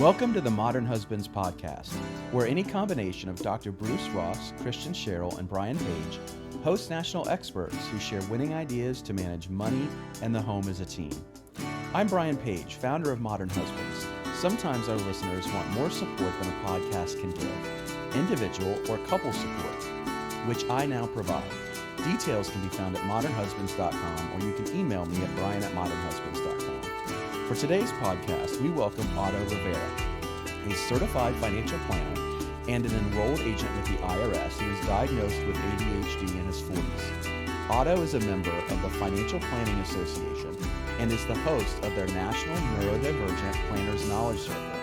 Welcome to the Modern Husbands podcast, where any combination of Dr. Bruce Ross, Christian Sherrill, and Brian Page host national experts who share winning ideas to manage money and the home as a team. I'm Brian Page, founder of Modern Husbands. Sometimes our listeners want more support than a podcast can give, individual or couple support, which I now provide. Details can be found at modernhusbands.com, or you can email me at brian@modernhusbands.com. For today's podcast, we welcome Otto Rivera, a certified financial planner and an enrolled agent with the IRS who is diagnosed with ADHD in his 40s. Otto is a member of the Financial Planning Association and is the host of their National Neurodivergent Planners Knowledge Circle,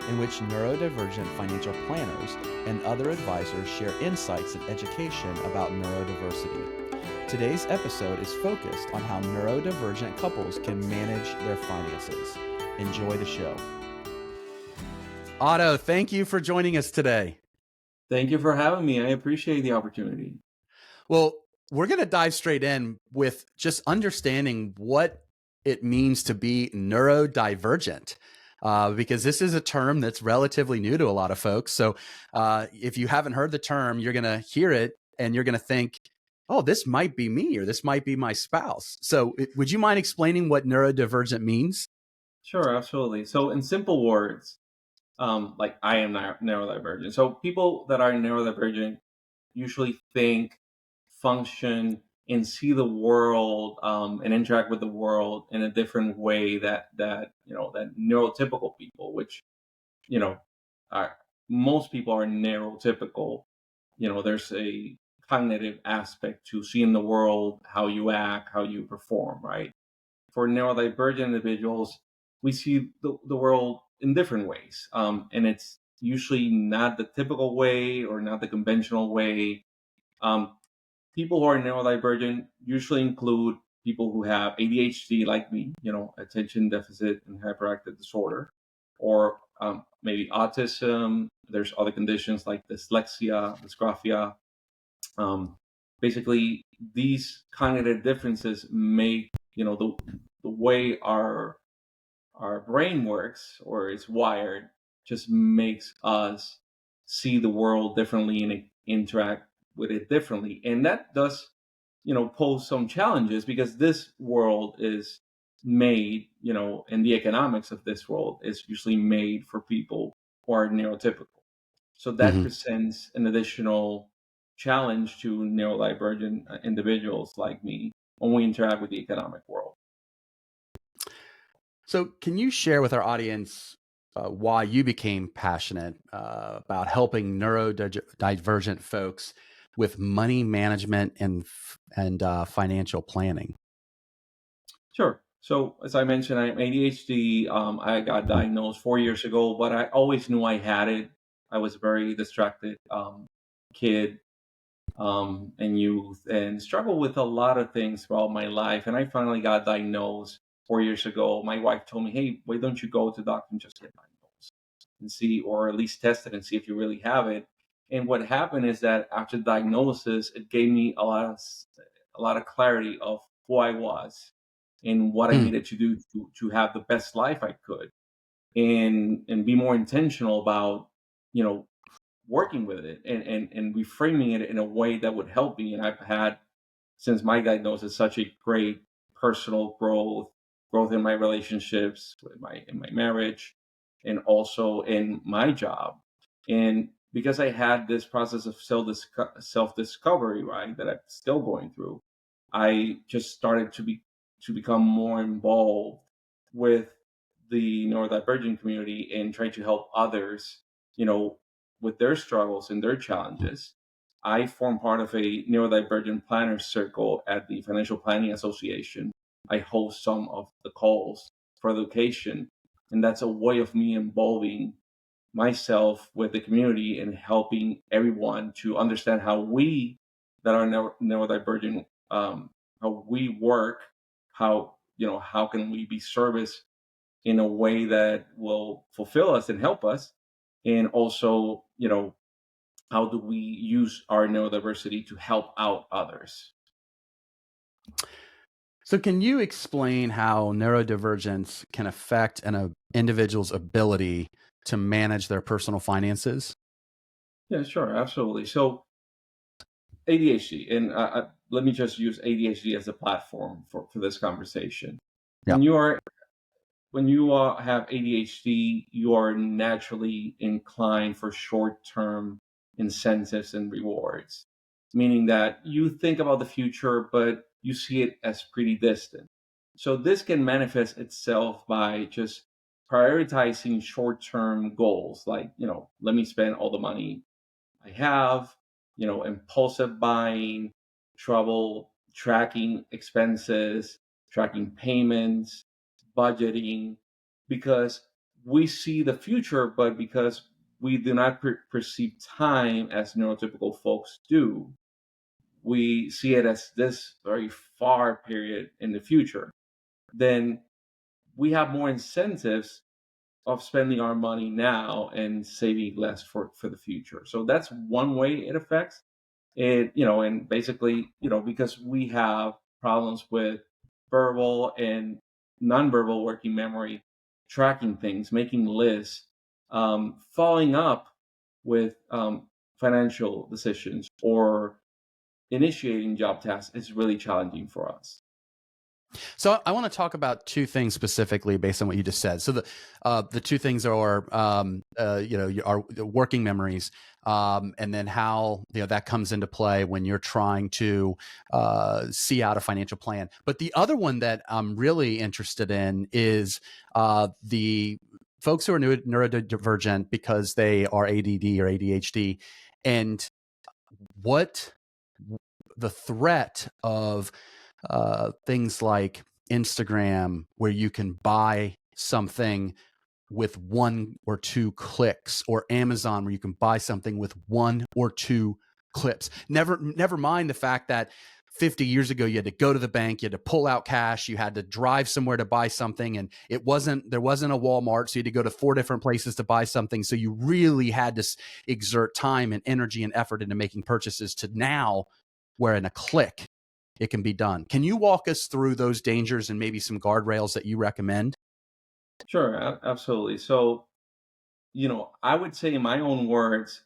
in which neurodivergent financial planners and other advisors share insights and education about neurodiversity. Today's episode is focused on how neurodivergent couples can manage their finances. Enjoy the show. Otto, thank you for joining us today. Thank you for having me. I appreciate the opportunity. Well, we're going to dive straight in with just understanding what it means to be neurodivergent. Because this is a term that's relatively new to a lot of folks. So if you haven't heard the term, you're going to hear it and you're going to think, oh, this might be me or this might be my spouse. So would you mind explaining what neurodivergent means? Sure, absolutely. So in simple words, like I am neurodivergent. So people that are neurodivergent usually think, function, and see the world and interact with the world in a different way that neurotypical people, which are most people are neurotypical. There's a cognitive aspect to seeing the world, how you act, how you perform, right? For neurodivergent individuals, we see the world in different ways. And it's usually not the typical way or not the conventional way. People who are neurodivergent usually include people who have ADHD like me, attention deficit and hyperactive disorder, or maybe autism. There's other conditions like dyslexia, dysgraphia. Basically, these cognitive differences make the way our brain works or is wired just makes us see the world differently and interact with it differently, and that does pose some challenges because this world is made, and the economics of this world is usually made for people who are neurotypical. So that presents an additional challenge to neurodivergent individuals like me when we interact with the economic world. So can you share with our audience why you became passionate about helping neurodivergent folks with money management and financial planning? Sure. So as I mentioned, I'm ADHD. I got diagnosed 4 years ago, but I always knew I had it. I was a very distracted kid and youth and struggled with a lot of things throughout my life. And I finally got diagnosed 4 years ago. My wife told me, hey, why don't you go to the doctor and just get diagnosed and see, or at least test it and see if you really have it. And what happened is that after the diagnosis, it gave me a lot of clarity of who I was and what I needed to do to have the best life I could, and be more intentional about, working with it and reframing it in a way that would help me. And I've had, since my diagnosis, such a great personal growth in my relationships, in my marriage, and also in my job. And because I had this process of self-discovery, right, that I'm still going through, I just started to become more involved with the neurodivergent community and trying to help others, with their struggles and their challenges. I form part of a Neurodivergent Planners Circle at the Financial Planning Association. I host some of the calls for education, and that's a way of me involving myself with the community and helping everyone to understand how we that are neurodivergent, how we work, how can we be service in a way that will fulfill us and help us, and also how do we use our neurodiversity to help out others. So can you explain how neurodivergence can affect an individual's ability to manage their personal finances? Yeah, sure, absolutely. So ADHD, and let me just use ADHD as a platform for this conversation. Yeah. When you are when you have ADHD, you are naturally inclined for short-term incentives and rewards, meaning that you think about the future, but you see it as pretty distant. So this can manifest itself by just prioritizing short-term goals, like, let me spend all the money I have, impulsive buying, trouble tracking expenses, tracking payments, budgeting, because we see the future, but because we do not perceive time as neurotypical folks do, we see it as this very far period in the future. Then we have more incentives of spending our money now and saving less for the future. So that's one way it affects it, and basically, because we have problems with verbal and nonverbal working memory, tracking things, making lists, following up with financial decisions or initiating job tasks is really challenging for us. So I want to talk about two things specifically based on what you just said. So the two things are our working memories, and then how that comes into play when you're trying to see out a financial plan. But the other one that I'm really interested in is the folks who are neurodivergent because they are ADD or ADHD, and what the threat of things like Instagram, where you can buy something with one or two clicks, or Amazon, where you can buy something with one or two clicks. Never mind the fact that 50 years ago, you had to go to the bank, you had to pull out cash, you had to drive somewhere to buy something, and there wasn't a Walmart, so you had to go to 4 different places to buy something. So you really had to exert time and energy and effort into making purchases, to now where in a click it can be done. Can you walk us through those dangers and maybe some guardrails that you recommend? Sure, absolutely. So, I would say in my own words,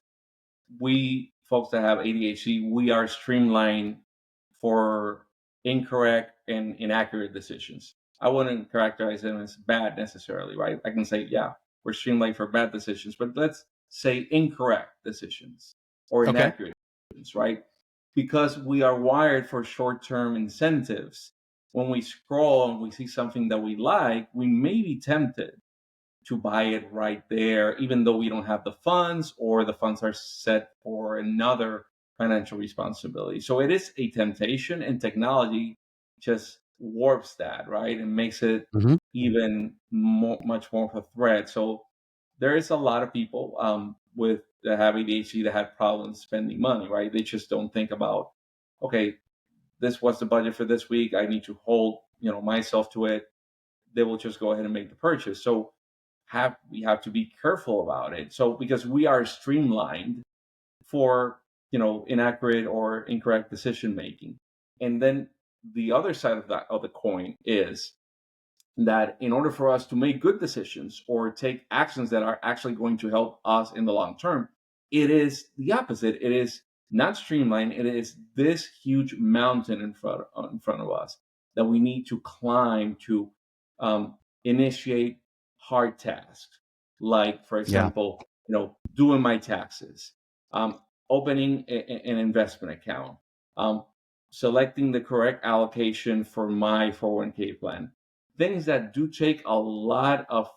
we folks that have ADHD, we are streamlined for incorrect and inaccurate decisions. I wouldn't characterize them as bad necessarily, right? I can say, yeah, we're streamlined for bad decisions, but let's say incorrect decisions or Okay. inaccurate decisions, right? Because we are wired for short term incentives. When we scroll and we see something that we like, we may be tempted to buy it right there, even though we don't have the funds or the funds are set for another financial responsibility. So it is a temptation, and technology just warps that, right? And makes it Mm-hmm. even much more of a threat. So there is a lot of people with that have ADHD that have problems spending money, right? They just don't think about, okay, this was the budget for this week. I need to hold, myself to it. They will just go ahead and make the purchase. So we have to be careful about it. So because we are streamlined for inaccurate or incorrect decision making, and then the other side of the coin is that in order for us to make good decisions or take actions that are actually going to help us in the long term, it is the opposite. It is not streamlined. It is this huge mountain in front of us that we need to climb to initiate hard tasks, like, for Yeah. example, doing my taxes, opening an investment account, um, selecting the correct allocation for my 401k plan. Things that do take a lot of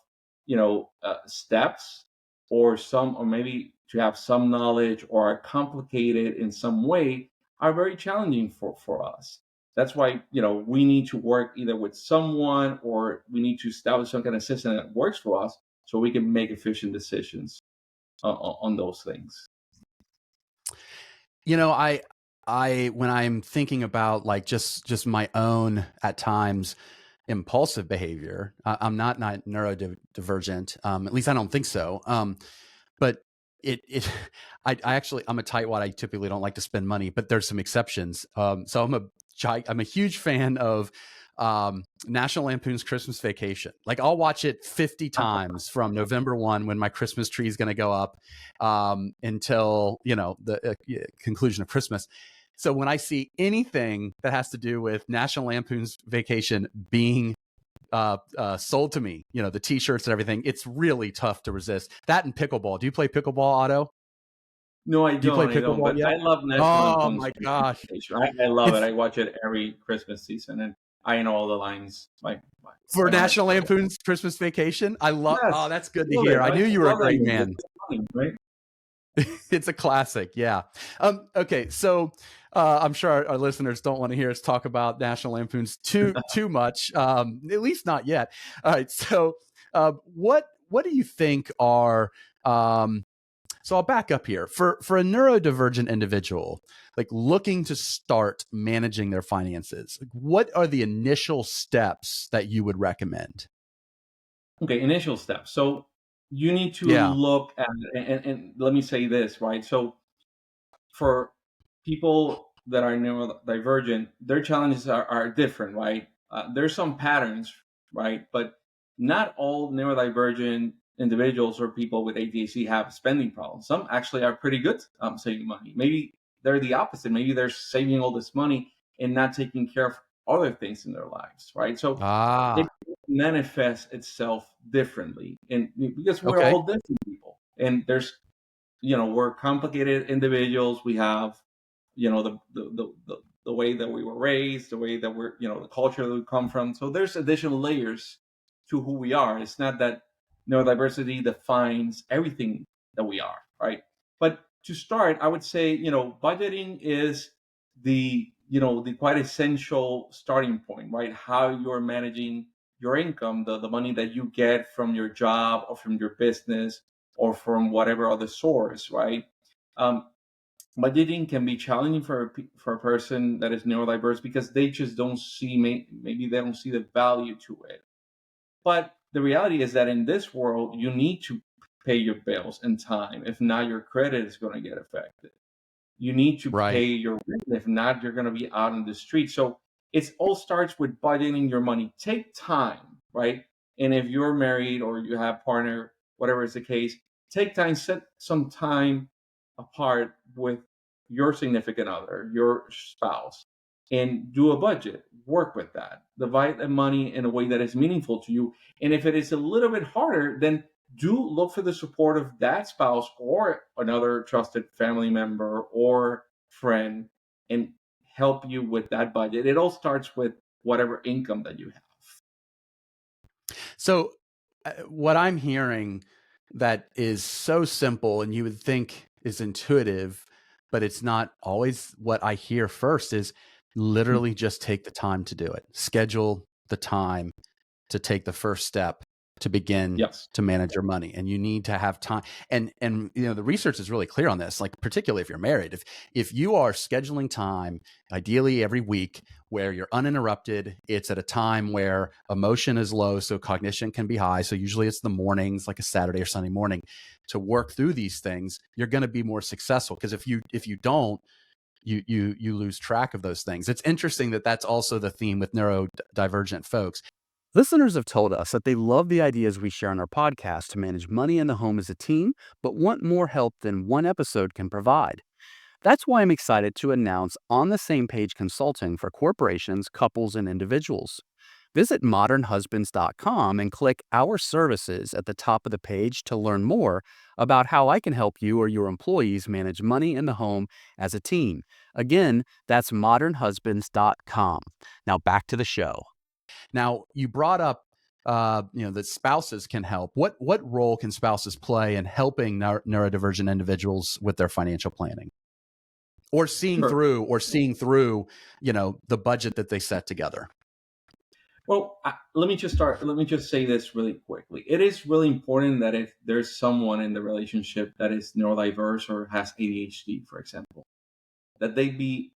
steps, or maybe to have some knowledge, or are complicated in some way, are very challenging for us. That's why we need to work either with someone, or we need to establish some kind of system that works for us, so we can make efficient decisions on those things. I when I'm thinking about like just my own at times impulsive behavior, I'm not neurodivergent. At least I don't think so. But it I actually, I'm a tightwad. I typically don't like to spend money, but there's some exceptions. So I'm a huge fan of National Lampoon's Christmas Vacation. Like I'll watch it 50 times from November 1 when my Christmas tree is going to go up until, the conclusion of Christmas. So when I see anything that has to do with National Lampoon's Vacation being sold to me, the t-shirts and everything, it's really tough to resist. That and pickleball. Do you play pickleball, Otto? No, I Do you play don't. I don't. pickleball But yet? I love National Oh Lampoon's my Christmas gosh. Vacation. I love it. It's I watch it every Christmas season, and I know all the lines. for I know it. National Lampoon's Christmas Vacation. I love, oh, Yes, that's good to love hear. it. I I knew you were a love that great movie. man. It's funny, right? It's a classic. Yeah. Okay. So I'm sure our listeners don't want to hear us talk about National Lampoon's too much, at least not yet. All right. So what do you think are, so I'll back up here for a neurodivergent individual, like looking to start managing their finances. What are the initial steps that you would recommend? Okay, initial steps. So you need to Yeah. look at, and let me say this, right? So for people that are neurodivergent, their challenges are different, right? There's some patterns, right? But not all neurodivergent individuals or people with ADHD have spending problems. Some actually are pretty good saving money. Maybe they're the opposite. Maybe they're saving all this money and not taking care of other things in their lives, right? So it Ah, manifests itself differently, and because we're okay. all different people, and we're complicated individuals. We have, the way that we were raised, the way that we're, the culture that we come from. So there's additional layers to who we are. It's not that neurodiversity defines everything that we are, right? But to start, I would say, budgeting is the quite essential starting point, right? How you're managing your income, the money that you get from your job or from your business or from whatever other source, right? Um, Budgeting can be challenging for a person that is neurodiverse because they just don't see, maybe they don't see the value to it. But the reality is that in this world, you need to pay your bills in time. If not, your credit is going to get affected. You need to pay Right. your rent. If not, you're going to be out on the street. So it all starts with budgeting your money. Take time, right? And if you're married or you have partner, whatever is the case, take time, set some time apart with your significant other, your spouse, and do a budget. Work with that. Divide the money in a way that is meaningful to you. And if it is a little bit harder, then do look for the support of that spouse or another trusted family member or friend and help you with that budget. It all starts with whatever income that you have. So what I'm hearing that is so simple and you would think is intuitive, but it's not always what I hear first is literally just take the time to do it. Schedule the time to take the first step to begin Yes. to manage your money, and you need to have time. And the research is really clear on this, like particularly if you're married, if you are scheduling time ideally every week where you're uninterrupted, it's at a time where emotion is low so cognition can be high, so usually it's the mornings, like a Saturday or Sunday morning, to work through these things, you're going to be more successful. Because if you don't, you lose track of those things. It's interesting that that's also the theme with neurodivergent folks. Listeners have told us that they love the ideas we share on our podcast to manage money in the home as a team, but want more help than one episode can provide. That's why I'm excited to announce On the Same Page Consulting for corporations, couples, and individuals. Visit modernhusbands.com and click Our Services at the top of the page to learn more about how I can help you or your employees manage money in the home as a team. Again, that's modernhusbands.com. Now back to the show. Now, you brought up that spouses can help. What role can spouses play in helping neurodivergent individuals with their financial planning, or seeing Sure. through the budget that they set together? Well, let me just start. Let me just say this really quickly. It is really important that if there's someone in the relationship that is neurodiverse or has ADHD, for example, that they be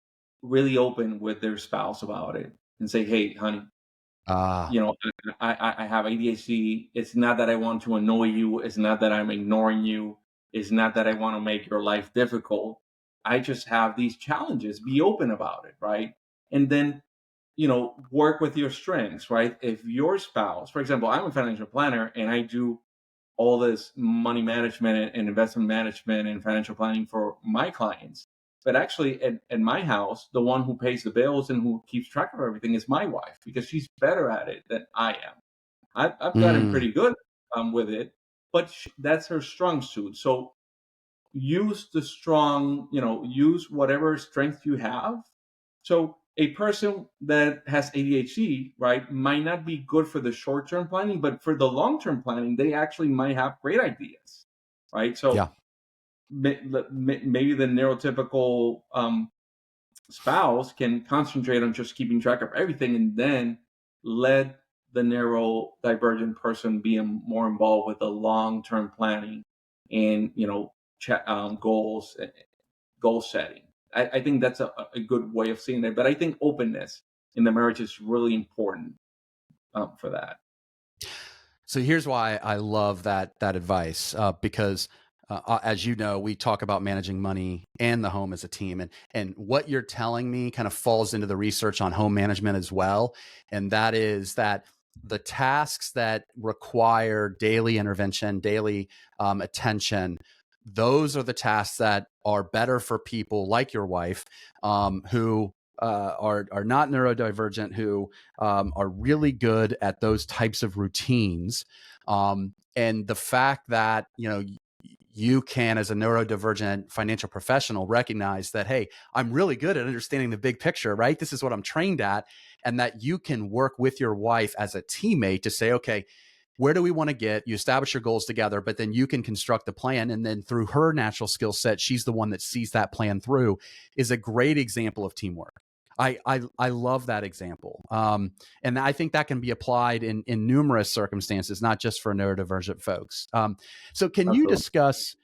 really open with their spouse about it and say, "Hey, honey, Ah, I have ADHD. It's not that I want to annoy you. It's not that I'm ignoring you. It's not that I want to make your life difficult. I just have these challenges. Be open about it, right? And then, work with your strengths, right? If your spouse, for example, I'm a financial planner and I do all this money management and investment management and financial planning for my clients. But actually, at my house, the one who pays the bills and who keeps track of everything is my wife because she's better at it than I am. I've gotten Mm. pretty good with it, but that's her strong suit. So use the strong, use whatever strength you have. So a person that has ADHD, right, might not be good for the short-term planning, but for the long-term planning, they actually might have great ideas, right? So Yeah. maybe the neurotypical spouse can concentrate on just keeping track of everything, and then let the neurodivergent person be more involved with the long-term planning and goals, goal setting. I think that's a good way of seeing it. But I think openness in the marriage is really important for that. So here's why I love that advice, because as you know, we talk about managing money and the home as a team, and what you're telling me kind of falls into the research on home management as well, and that is that the tasks that require daily intervention, daily attention, those are the tasks that are better for people like your wife, who are not neurodivergent, who are really good at those types of routines. And the fact that, you can, as a neurodivergent financial professional, recognize that, hey, I'm really good at understanding the big picture, right? This is what I'm trained at. And that you can work with your wife as a teammate to say, okay, where do we want to get? You establish your goals together, but then you can construct the plan. And then through her natural skill set, she's the one that sees that plan through, is a great example of teamwork. I love that example. And I think that can be applied in numerous circumstances, not just for neurodivergent folks. So can you Absolutely. discuss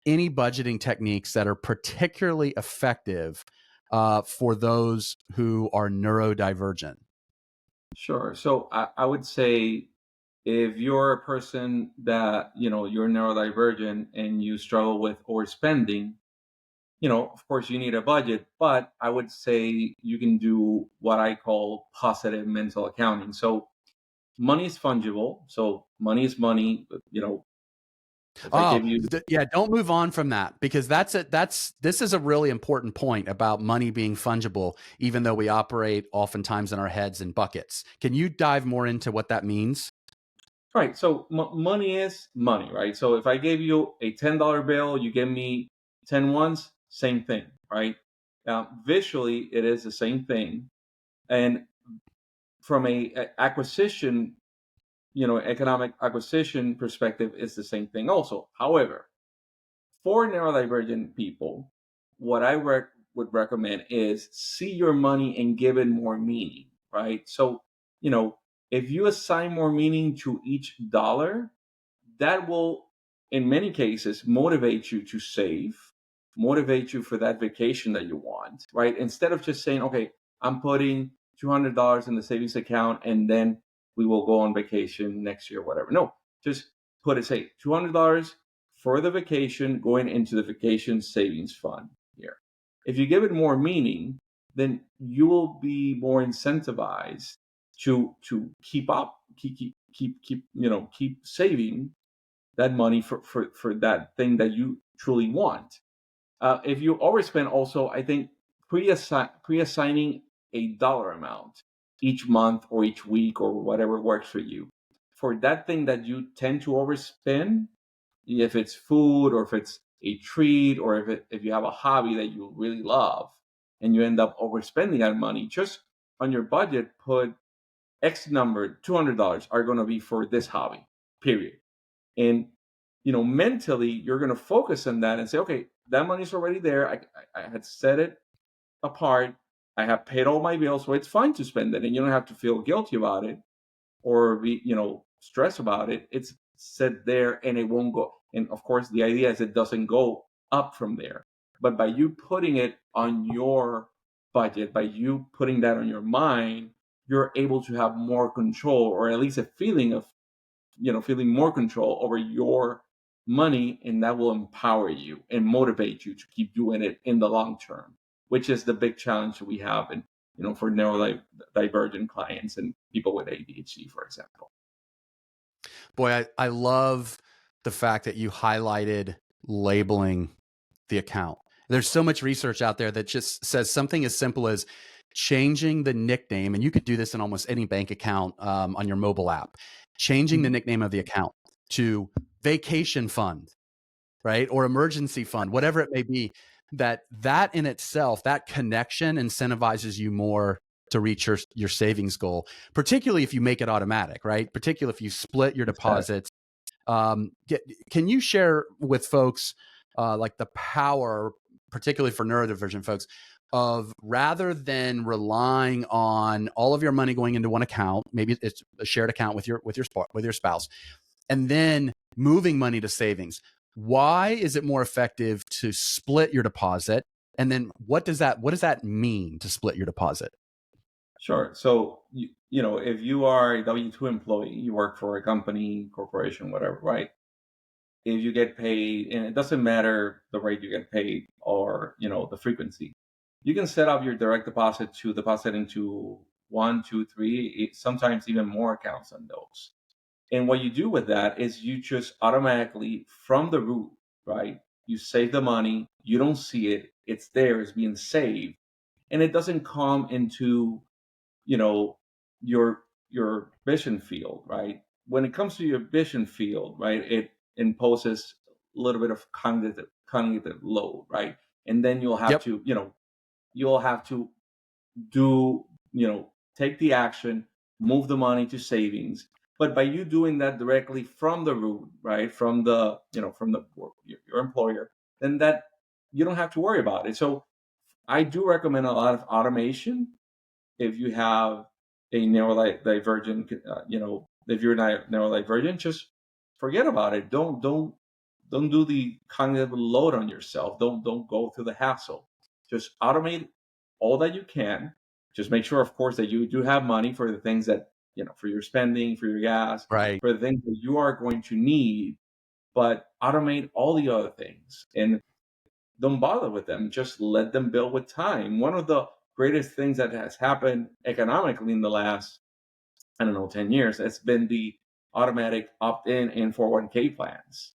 any budgeting techniques that are particularly effective for those who are neurodivergent? Sure. So I would say if you're a person that, you're neurodivergent and you struggle with overspending, of course you need a budget, but I would say you can do what I call positive mental accounting. So money is fungible. So money is money. If I Oh, give you, yeah. Don't move on from that, because this is a really important point about money being fungible, even though we operate oftentimes in our heads in buckets. Can you dive more into what that means? right. So money is money, right? So if I gave you a $10 bill, you give me 10 ones, same thing, right? Now, visually, it is the same thing. And from a acquisition, economic acquisition perspective, it's the same thing also. However, for neurodivergent people, what I would recommend is see your money and give it more meaning, right? So, if you assign more meaning to each dollar, that will, in many cases, motivate you to save, motivate you for that vacation that you want, right? Instead of just saying, okay, I'm putting $200 in the savings account and then we will go on vacation next year, whatever. No, just say $200 for the vacation going into the vacation savings fund here. If you give it more meaning, then you will be more incentivized to keep up, keep saving that money for that thing that you truly want. If you overspend, also, I think pre-assigning a dollar amount each month or each week or whatever works for you for that thing that you tend to overspend, if it's food or if it's a treat or if you have a hobby that you really love and you end up overspending that money, just on your budget, put X number, $200 are going to be for this hobby, period. And mentally you're going to focus on that and say, okay, that money's already there. I had set it apart. I have paid all my bills, so it's fine to spend it, and you don't have to feel guilty about it or be stressed about it. It's set there and it won't go. And of course the idea is it doesn't go up from there, but by you putting it on your budget, by you putting that on your mind, you're able to have more control, or at least a feeling of feeling more control over your money, and that will empower you and motivate you to keep doing it in the long term, which is the big challenge we have for neurodivergent clients and people with ADHD, for example. Boy, I love the fact that you highlighted labeling the account. There's so much research out there that just says something as simple as changing the nickname, and you could do this in almost any bank account on your mobile app, changing the nickname of the account to vacation fund, right? Or emergency fund, whatever it may be, that in itself, that connection incentivizes you more to reach your savings goal, particularly if you make it automatic, right? Particularly if you split your deposits. Can you share with folks like the power, particularly for neurodivergent folks, of rather than relying on all of your money going into one account, maybe it's a shared account with your spouse, and then moving money to savings? Why is it more effective to split your deposit? And then what does that mean to split your deposit? Sure. So, if you are a W-2 employee, you work for a company, corporation, whatever, right? If you get paid, and it doesn't matter the rate you get paid or, the frequency, you can set up your direct deposit to deposit into 1, 2, 3, sometimes even more accounts on those. And what you do with that is you just automatically from the root, right? You save the money, you don't see it, it's there, it's being saved. And it doesn't come into, your vision field, right? When it comes to your vision field, right, it imposes a little bit of cognitive load, right? And then you'll have to, you'll have to do, take the action, move the money to savings. But by you doing that directly from the root, right, from the, your employer, then that you don't have to worry about it. So I do recommend a lot of automation if you have a neurodivergent, if you're not neurodivergent, just forget about it. Don't do the cognitive load on yourself. Don't go through the hassle. Just automate all that you can. Just make sure, of course, that you do have money for the things that, for your spending, for your gas, Right. for the things that you are going to need, but automate all the other things and don't bother with them. Just let them build with time. One of the greatest things that has happened economically in the last, 10 years, has been the automatic opt-in and 401k plans.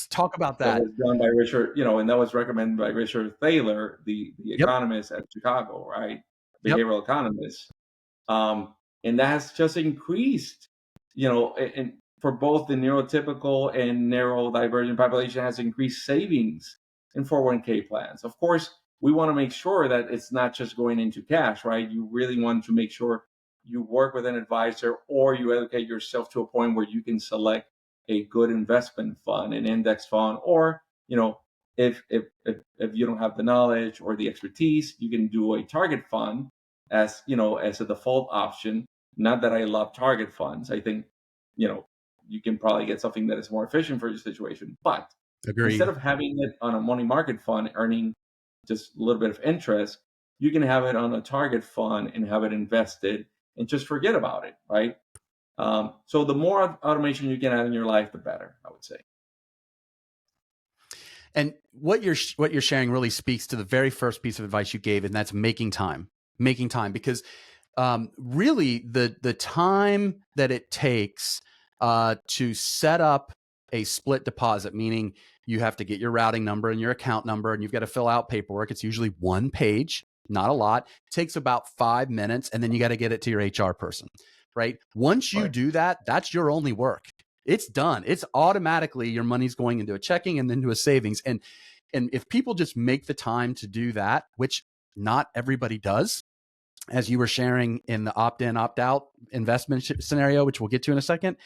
Talk about That that. was done by Richard, and that was recommended by Richard Thaler, the Yep. economist at Chicago, right? Yep. Behavioral economist. And that has just increased, and for both the neurotypical and neurodivergent population has increased savings in 401k plans. Of course, we want to make sure that it's not just going into cash, right? You really want to make sure you work with an advisor or you educate yourself to a point where you can select a good investment fund, an index fund, or, if you don't have the knowledge or the expertise, you can do a target fund as, as a default option. Not that I love target funds. I think, you can probably get something that is more efficient for your situation. But instead Agreed. of having it on a money market fund earning just a little bit of interest, you can have it on a target fund and have it invested and just forget about it, right? So the more automation you can add in your life, the better, I would say. And what you're sharing really speaks to the very first piece of advice you gave, and that's making time, because really the time that it takes to set up a split deposit, meaning you have to get your routing number and your account number, and you've got to fill out paperwork. It's usually one page, not a lot. It takes about 5 minutes, and then you got to get it to your HR person, right? Once you do that, that's your only work. It's done. It's automatically your money's going into a checking and then to a savings. And if people just make the time to do that, which not everybody does, as you were sharing in the opt-in, opt-out investment scenario, which we'll get to in a second.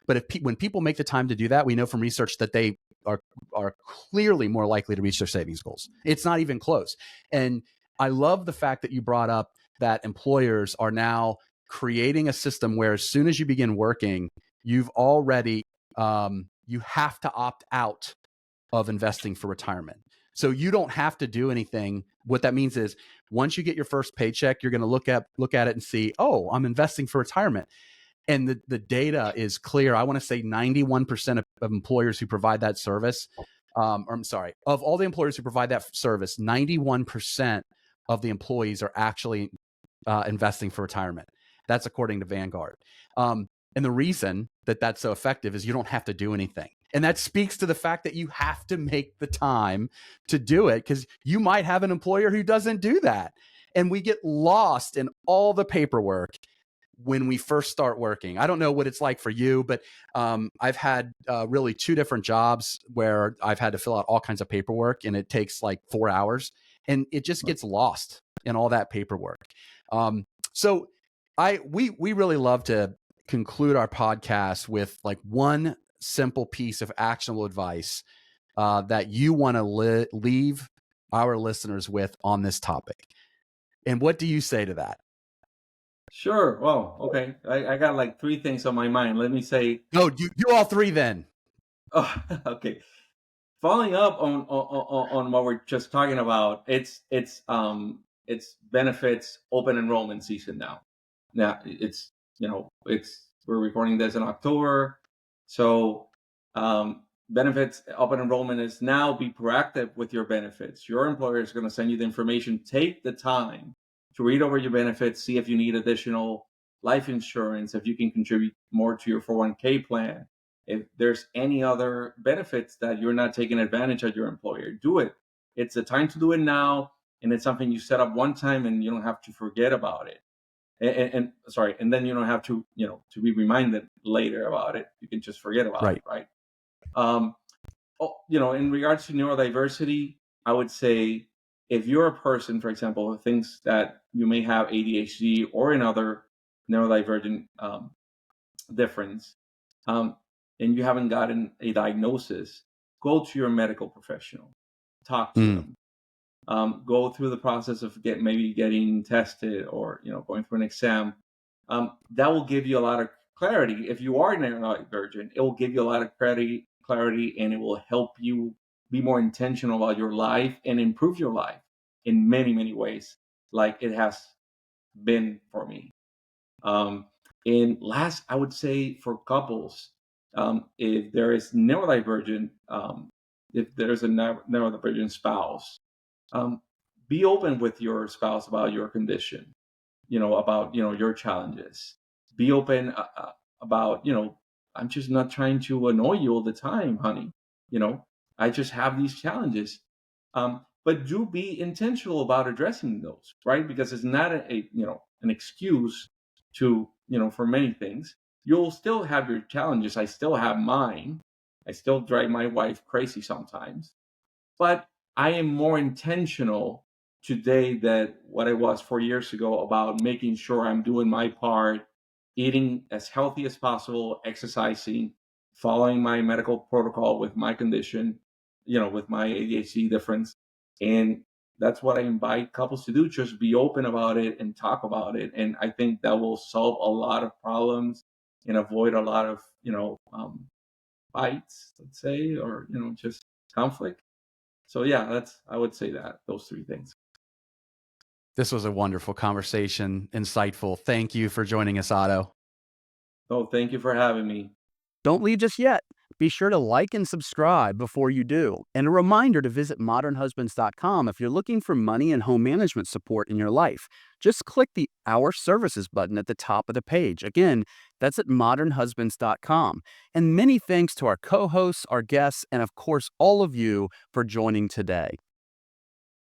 But when people make the time to do that, we know from research that they are clearly more likely to reach their savings goals. It's not even close. And I love the fact that you brought up that employers are now creating a system where as soon as you begin working, you've already, you have to opt out of investing for retirement. So you don't have to do anything. What that means is once you get your first paycheck, you're going to look at it and see, oh, I'm investing for retirement. And the data is clear. I want to say 91% of employers who provide that service, of all the employers who provide that service, 91% of the employees are actually investing for retirement. That's according to Vanguard. And the reason that that's so effective is you don't have to do anything. And that speaks to the fact that you have to make the time to do it, because you might have an employer who doesn't do that. And we get lost in all the paperwork when we first start working. I don't know what it's like for you, but I've had really 2 different jobs where I've had to fill out all kinds of paperwork, and it takes like 4 hours, and it just gets lost in all that paperwork. So we really love to conclude our podcast with like one simple piece of actionable advice that you want to leave our listeners with on this topic. And what do you say to that? Sure. Well, okay. I got like 3 things on my mind. Let me say. No, you all 3 then. Oh, okay. Following up on what we're just talking about, it's benefits open enrollment season now. Now it's we're recording this in October, so benefits open enrollment is now. Be proactive with your benefits. Your employer is going to send you the information. Take the time to read over your benefits, see if you need additional life insurance, if you can contribute more to your 401k plan, if there's any other benefits that you're not taking advantage of your employer. Do it. It's the time to do it now, and it's something you set up one time, and you don't have to forget about it. And then you don't have to to be reminded later about it. You can just forget about it, right? In regards to neurodiversity, I would say, if you're a person, for example, who thinks that you may have ADHD or another neurodivergent difference, and you haven't gotten a diagnosis, go to your medical professional, talk to them, go through the process of maybe getting tested, or going through an exam. That will give you a lot of clarity. If you are neurodivergent, it will give you a lot of clarity, and it will help you be more intentional about your life and improve your life in many, many ways, like it has been for me. And last, I would say, for couples, if there is neurodivergent, if there's a neurodivergent spouse, be open with your spouse about your condition, about your challenges. Be open about, I'm just not trying to annoy you all the time, honey. I just have these challenges. But do be intentional about addressing those, right? Because it's not an excuse to, for many things. You'll still have your challenges. I still have mine. I still drive my wife crazy sometimes. But I am more intentional today than what I was 4 years ago about making sure I'm doing my part, eating as healthy as possible, exercising, following my medical protocol with my condition, with my ADHD difference. And that's what I invite couples to do. Just be open about it and talk about it. And I think that will solve a lot of problems and avoid a lot of, fights, let's say, or, just conflict. So yeah, I would say that those 3 things. This was a wonderful conversation, insightful. Thank you for joining us, Otto. Oh, thank you for having me. Don't leave just yet. Be sure to like and subscribe before you do. And a reminder to visit modernhusbands.com if you're looking for money and home management support in your life. Just click the Our Services button at the top of the page. Again, that's at modernhusbands.com. And many thanks to our co-hosts, our guests, and of course, all of you for joining today.